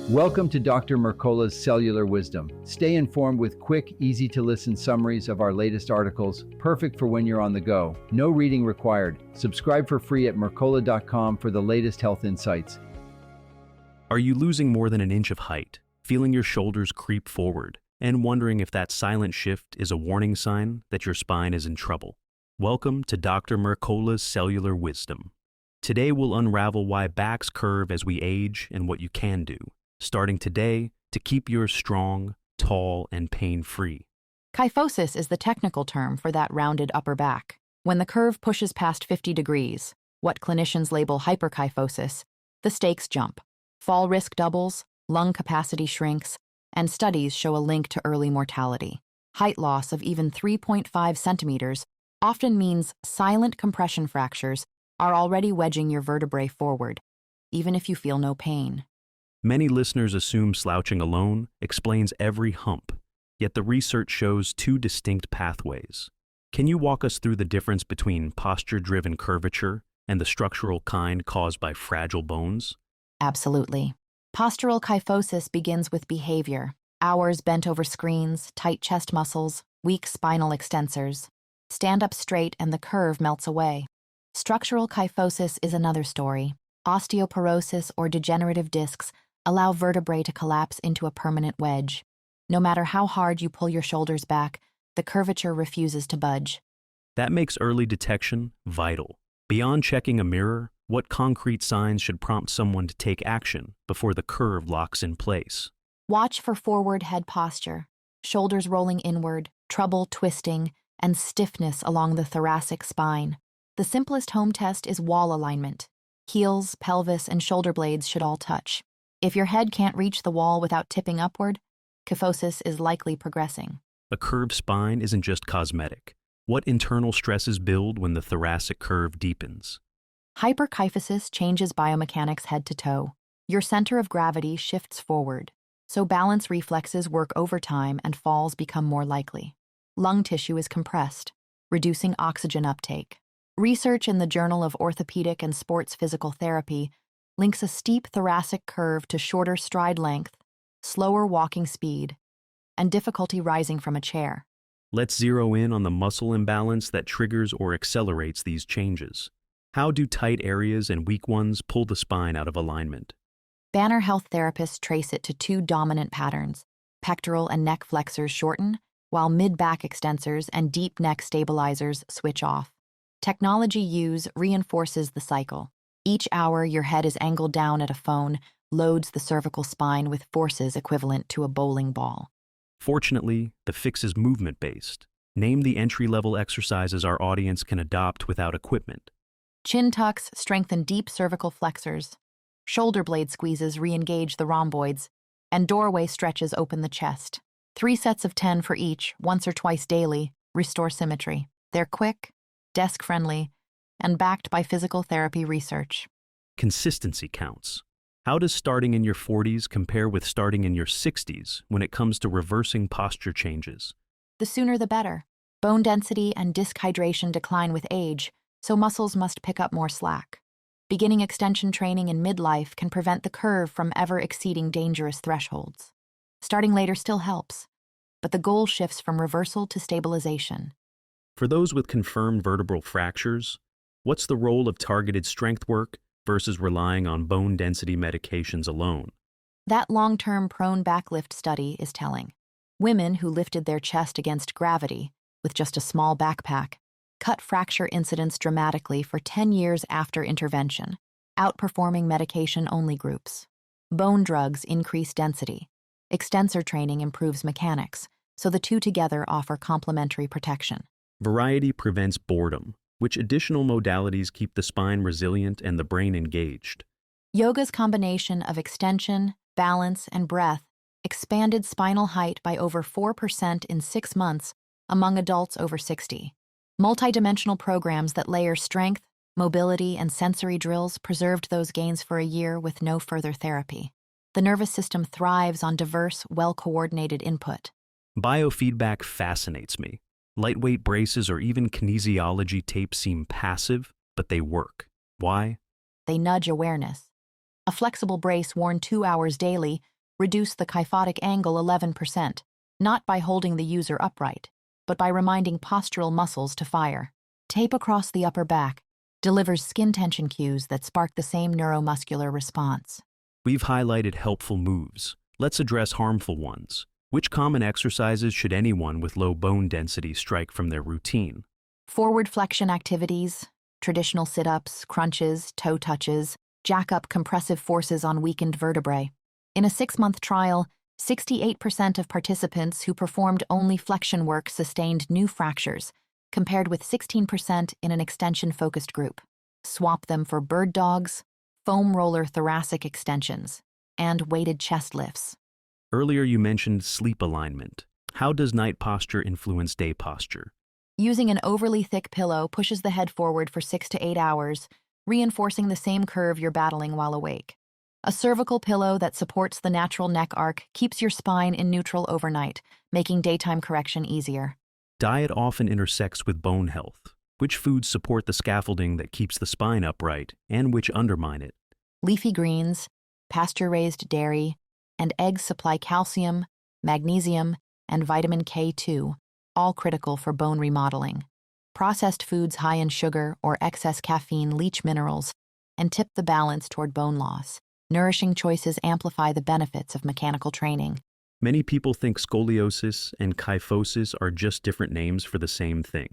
Welcome to Dr. Mercola's Cellular Wisdom. Stay informed with quick, easy-to-listen summaries of our latest articles, perfect for when you're on the go. No reading required. Subscribe for free at mercola.com for the latest health insights. Are you losing more than an inch of height, feeling your shoulders creep forward, and wondering if that silent shift is a warning sign that your spine is in trouble? Welcome to Dr. Mercola's Cellular Wisdom. Today we'll unravel why backs curve as we age and what you can do, starting today, to keep yours strong, tall, and pain-free. Kyphosis is the technical term for that rounded upper back. When the curve pushes past 50 degrees, what clinicians label hyperkyphosis, the stakes jump. Fall risk doubles, lung capacity shrinks, and studies show a link to early mortality. Height loss of even 3.5 centimeters often means silent compression fractures are already wedging your vertebrae forward, even if you feel no pain. Many listeners assume slouching alone explains every hump, yet the research shows two distinct pathways. Can you walk us through the difference between posture-driven curvature and the structural kind caused by fragile bones? Absolutely. Postural kyphosis begins with behavior: hours bent over screens, tight chest muscles, weak spinal extensors. Stand up straight and the curve melts away. Structural kyphosis is another story. Osteoporosis or degenerative discs allow vertebrae to collapse into a permanent wedge. No matter how hard you pull your shoulders back, the curvature refuses to budge. That makes early detection vital. Beyond checking a mirror, what concrete signs should prompt someone to take action before the curve locks in place? Watch for forward head posture, shoulders rolling inward, trouble twisting, and stiffness along the thoracic spine. The simplest home test is wall alignment. Heels, pelvis, and shoulder blades should all touch. If your head can't reach the wall without tipping upward, kyphosis is likely progressing. A curved spine isn't just cosmetic. What internal stresses build when the thoracic curve deepens? Hyperkyphosis changes biomechanics head to toe. Your center of gravity shifts forward, so balance reflexes work overtime and falls become more likely. Lung tissue is compressed, reducing oxygen uptake. Research in the Journal of Orthopedic and Sports Physical Therapy links a steep thoracic curve to shorter stride length, slower walking speed, and difficulty rising from a chair. Let's zero in on the muscle imbalance that triggers or accelerates these changes. How do tight areas and weak ones pull the spine out of alignment? Banner Health therapists trace it to two dominant patterns. Pectoral and neck flexors shorten, while mid-back extensors and deep neck stabilizers switch off. Technology use reinforces the cycle. Each hour your head is angled down at a phone loads the cervical spine with forces equivalent to a bowling ball. Fortunately, the fix is movement-based. Name the entry-level exercises our audience can adopt without equipment. Chin tucks strengthen deep cervical flexors. Shoulder blade squeezes re-engage the rhomboids, and doorway stretches open the chest. 3 sets of 10 for each, once or twice daily, restore symmetry. They're quick, desk-friendly, and backed by physical therapy research. Consistency counts. How does starting in your 40s compare with starting in your 60s when it comes to reversing posture changes? The sooner the better. Bone density and disc hydration decline with age, so muscles must pick up more slack. Beginning extension training in midlife can prevent the curve from ever exceeding dangerous thresholds. Starting later still helps, but the goal shifts from reversal to stabilization. For those with confirmed vertebral fractures, what's the role of targeted strength work versus relying on bone density medications alone? That long-term prone backlift study is telling. Women who lifted their chest against gravity with just a small backpack cut fracture incidence dramatically for 10 years after intervention, outperforming medication-only groups. Bone drugs increase density. Extensor training improves mechanics, so the two together offer complementary protection. Variety prevents boredom. Which additional modalities keep the spine resilient and the brain engaged? Yoga's combination of extension, balance, and breath expanded spinal height by over 4% in 6 months among adults over 60. Multidimensional programs that layer strength, mobility, and sensory drills preserved those gains for a year with no further therapy. The nervous system thrives on diverse, well-coordinated input. Biofeedback fascinates me. Lightweight braces or even kinesiology tapes seem passive, but they work. Why? They nudge awareness. A flexible brace worn 2 hours daily Reduce the kyphotic angle 11%, not by holding the user upright, but by reminding postural muscles to fire. Tape across the upper back delivers skin tension cues that spark the same neuromuscular response. We've highlighted helpful moves. Let's address harmful ones. Which common exercises should anyone with low bone density strike from their routine? Forward flexion activities, traditional sit-ups, crunches, toe touches, jack up compressive forces on weakened vertebrae. In a 6-month trial, 68% of participants who performed only flexion work sustained new fractures, compared with 16% in an extension-focused group. Swap them for bird dogs, foam roller thoracic extensions, and weighted chest lifts. Earlier you mentioned sleep alignment. How does night posture influence day posture? Using an overly thick pillow pushes the head forward for 6 to 8 hours, reinforcing the same curve you're battling while awake. A cervical pillow that supports the natural neck arc keeps your spine in neutral overnight, making daytime correction easier. Diet often intersects with bone health. Which foods support the scaffolding that keeps the spine upright, and which undermine it? Leafy greens, pasture-raised dairy, and eggs supply calcium, magnesium, and vitamin K2, all critical for bone remodeling. Processed foods high in sugar or excess caffeine leach minerals and tip the balance toward bone loss. Nourishing choices amplify the benefits of mechanical training. Many people think scoliosis and kyphosis are just different names for the same thing.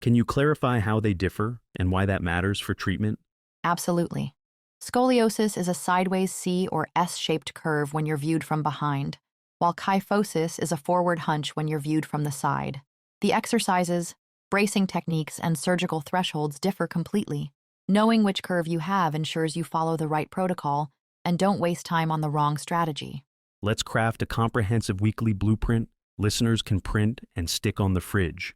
Can you clarify how they differ and why that matters for treatment? Absolutely. Scoliosis is a sideways C or S-shaped curve when you're viewed from behind, while kyphosis is a forward hunch when you're viewed from the side. The exercises, bracing techniques, and surgical thresholds differ completely. Knowing which curve you have ensures you follow the right protocol and don't waste time on the wrong strategy. Let's craft a comprehensive weekly blueprint listeners can print and stick on the fridge.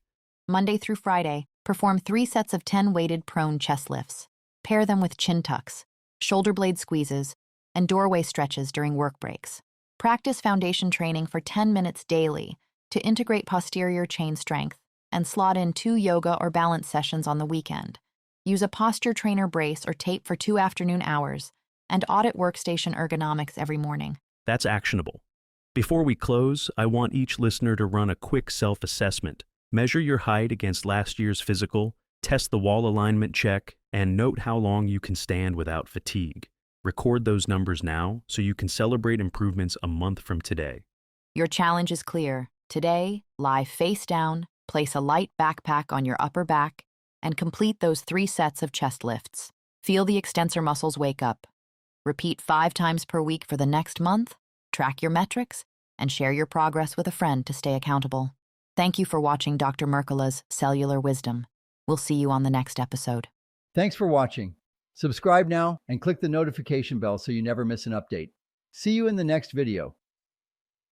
Monday through Friday, perform 3 sets of 10 weighted prone chest lifts. Pair them with chin tucks, shoulder blade squeezes, and doorway stretches during work breaks. Practice foundation training for 10 minutes daily to integrate posterior chain strength and slot in 2 yoga or balance sessions on the weekend. Use a posture trainer brace or tape for 2 afternoon hours and audit workstation ergonomics every morning. That's actionable. Before we close, I want each listener to run a quick self-assessment. Measure your height against last year's physical, test the wall alignment check, and note how long you can stand without fatigue. Record those numbers now so you can celebrate improvements a month from today. Your challenge is clear. Today, lie face down, place a light backpack on your upper back, and complete those 3 sets of chest lifts. Feel the extensor muscles wake up. Repeat 5 times per week for the next month, track your metrics, and share your progress with a friend to stay accountable. Thank you for watching Dr. Mercola's Cellular Wisdom. We'll see you on the next episode. Thanks for watching. Subscribe now and click the notification bell so you never miss an update. See you in the next video.